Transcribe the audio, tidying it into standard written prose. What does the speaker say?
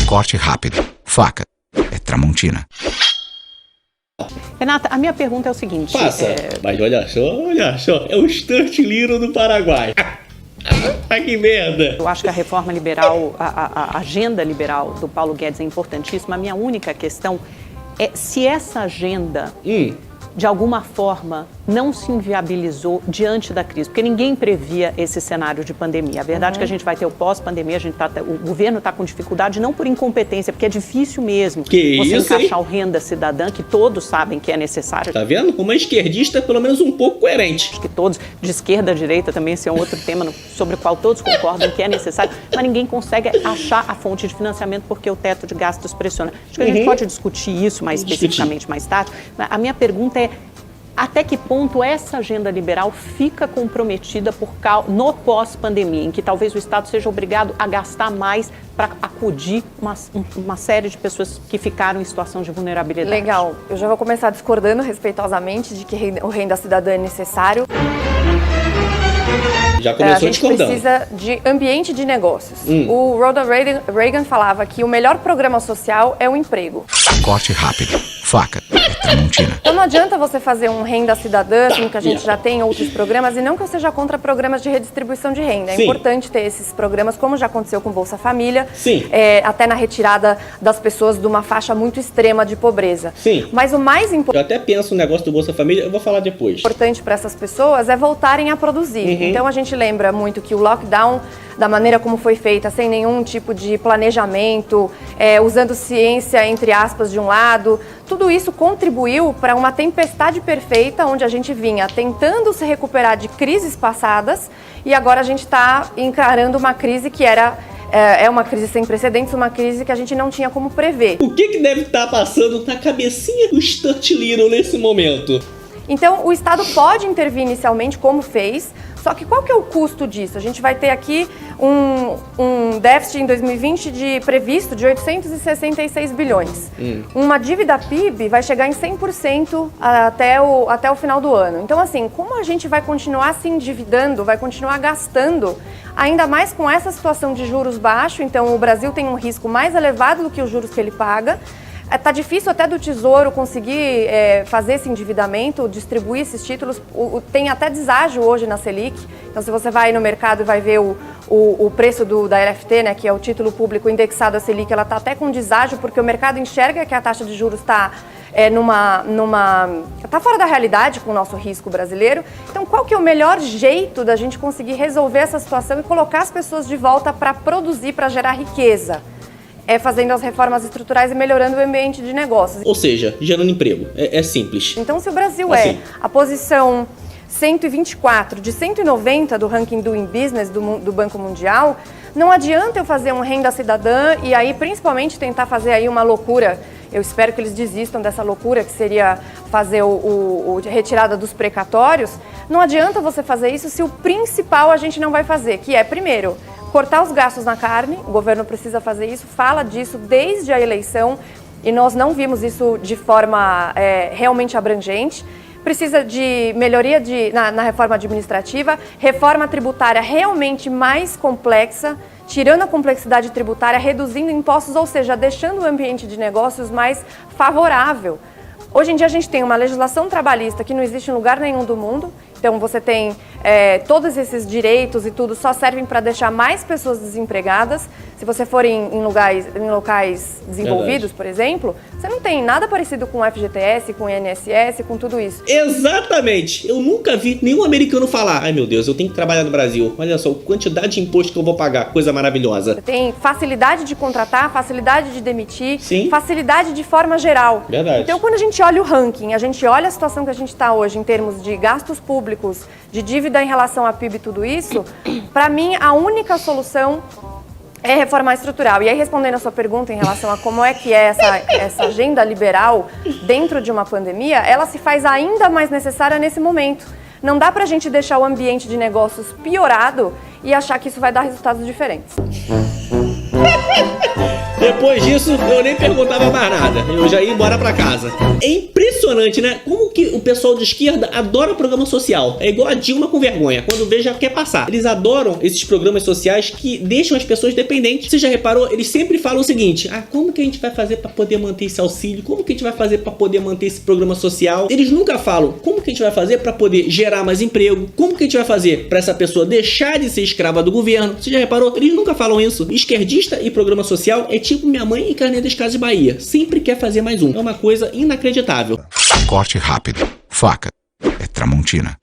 Corte rápido. Faca. É Tramontina. Renata, a minha pergunta é o seguinte... Passa, mas olha só, é o Stuart Little do Paraguai. Ai, que merda! Eu acho que a reforma liberal, a agenda liberal do Paulo Guedes é importantíssima. A minha única questão é se essa agenda, de alguma forma, não se inviabilizou diante da crise, porque ninguém previa esse cenário de pandemia. A verdade é que a gente vai ter o pós-pandemia, o governo está com dificuldade, não por incompetência, porque é difícil mesmo encaixar o renda cidadã, que todos sabem que é necessário. Tá vendo? Como esquerdista, pelo menos um pouco coerente. Acho que todos, de esquerda a direita também, esse é um outro tema sobre o qual todos concordam que é necessário, mas ninguém consegue achar a fonte de financiamento porque o teto de gastos pressiona. Acho que a gente pode discutir isso mais especificamente mais tarde. Mas a minha pergunta é: até que ponto essa agenda liberal fica comprometida no pós-pandemia, em que talvez o Estado seja obrigado a gastar mais para acudir uma série de pessoas que ficaram em situação de vulnerabilidade? Legal. Eu já vou começar discordando respeitosamente de que o renda cidadã é necessário. Já começou discordando. A gente precisa de ambiente de negócios. O Ronald Reagan falava que o melhor programa social é o emprego. Corte rápido. Faca. É Tramontina. Então não adianta você fazer um renda cidadã, assim, que a gente já tem outros programas, e não que eu seja contra programas de redistribuição de renda. É importante ter esses programas, como já aconteceu com Bolsa Família, até na retirada das pessoas de uma faixa muito extrema de pobreza. Mas o mais importante... Eu até penso no negócio do Bolsa Família, eu vou falar depois. Importante para essas pessoas é voltarem a produzir. Então a gente lembra muito que o lockdown, da maneira como foi feita, sem nenhum tipo de planejamento, usando ciência, entre aspas, de um lado, tudo isso contribuiu para uma tempestade perfeita, onde a gente vinha tentando se recuperar de crises passadas e agora a gente está encarando uma crise que é uma crise sem precedentes, uma crise que a gente não tinha como prever. O que deve estar passando na cabecinha do Stuart Little nesse momento? Então, o Estado pode intervir inicialmente, como fez, só que qual que é o custo disso? A gente vai ter aqui um déficit em 2020 previsto de 866 bilhões. Uma dívida PIB vai chegar em 100% até o final do ano. Então, assim, como a gente vai continuar se endividando, vai continuar gastando, ainda mais com essa situação de juros baixos? Então, o Brasil tem um risco mais elevado do que os juros que ele paga. Tá difícil até do Tesouro conseguir fazer esse endividamento, distribuir esses títulos. Tem até deságio hoje na Selic. Então, se você vai no mercado e vai ver o preço da LFT, né, que é o título público indexado à Selic, ela está até com deságio, porque o mercado enxerga que a taxa de juros está tá fora da realidade com o nosso risco brasileiro. Então, qual que é o melhor jeito da gente conseguir resolver essa situação e colocar as pessoas de volta para produzir, para gerar riqueza? Fazendo as reformas estruturais e melhorando o ambiente de negócios. Ou seja, gerando emprego. É simples. Então, se o Brasil a posição 124 de 190 do ranking Doing Business do Banco Mundial, não adianta eu fazer um renda cidadã e aí, principalmente, tentar fazer aí uma loucura. Eu espero que eles desistam dessa loucura, que seria fazer a retirada dos precatórios. Não adianta você fazer isso se o principal a gente não vai fazer, que é, primeiro, cortar os gastos na carne. O governo precisa fazer isso, fala disso desde a eleição e nós não vimos isso de forma realmente abrangente. Precisa de melhoria na reforma administrativa, reforma tributária realmente mais complexa, tirando a complexidade tributária, reduzindo impostos, ou seja, deixando o ambiente de negócios mais favorável. Hoje em dia a gente tem uma legislação trabalhista que não existe em lugar nenhum do mundo. Então você tem todos esses direitos e tudo só servem para deixar mais pessoas desempregadas. Se você for em locais desenvolvidos, por exemplo, você não tem nada parecido com o FGTS, com o INSS, com tudo isso. Exatamente! Eu nunca vi nenhum americano falar: ai meu Deus, eu tenho que trabalhar no Brasil. Olha só, a quantidade de imposto que eu vou pagar, coisa maravilhosa. Você tem facilidade de contratar, facilidade de demitir, Sim. Facilidade de forma geral. Verdade. Então quando a gente olha o ranking, a gente olha a situação que a gente está hoje em termos de gastos públicos, de dívida em relação a PIB e tudo isso, para mim a única solução é reformar estrutural. E aí, respondendo a sua pergunta em relação a como é que é essa agenda liberal dentro de uma pandemia, ela se faz ainda mais necessária nesse momento. Não dá pra gente deixar o ambiente de negócios piorado e achar que isso vai dar resultados diferentes. Depois disso, eu nem perguntava mais nada. Eu já ia embora pra casa. É impressionante, né? Como que o pessoal de esquerda adora programa social. É igual a Dilma com vergonha. Quando vê, já quer passar. Eles adoram esses programas sociais que deixam as pessoas dependentes. Você já reparou? Eles sempre falam o seguinte: como que a gente vai fazer pra poder manter esse auxílio? Como que a gente vai fazer pra poder manter esse programa social? Eles nunca falam como que a gente vai fazer pra poder gerar mais emprego? Como que a gente vai fazer pra essa pessoa deixar de ser escrava do governo? Você já reparou? Eles nunca falam isso. Esquerdista e programa social é tipo minha mãe e Carnê das Casas Bahia. Sempre quer fazer mais um. É uma coisa inacreditável. Corte rápido. Faca. É Tramontina.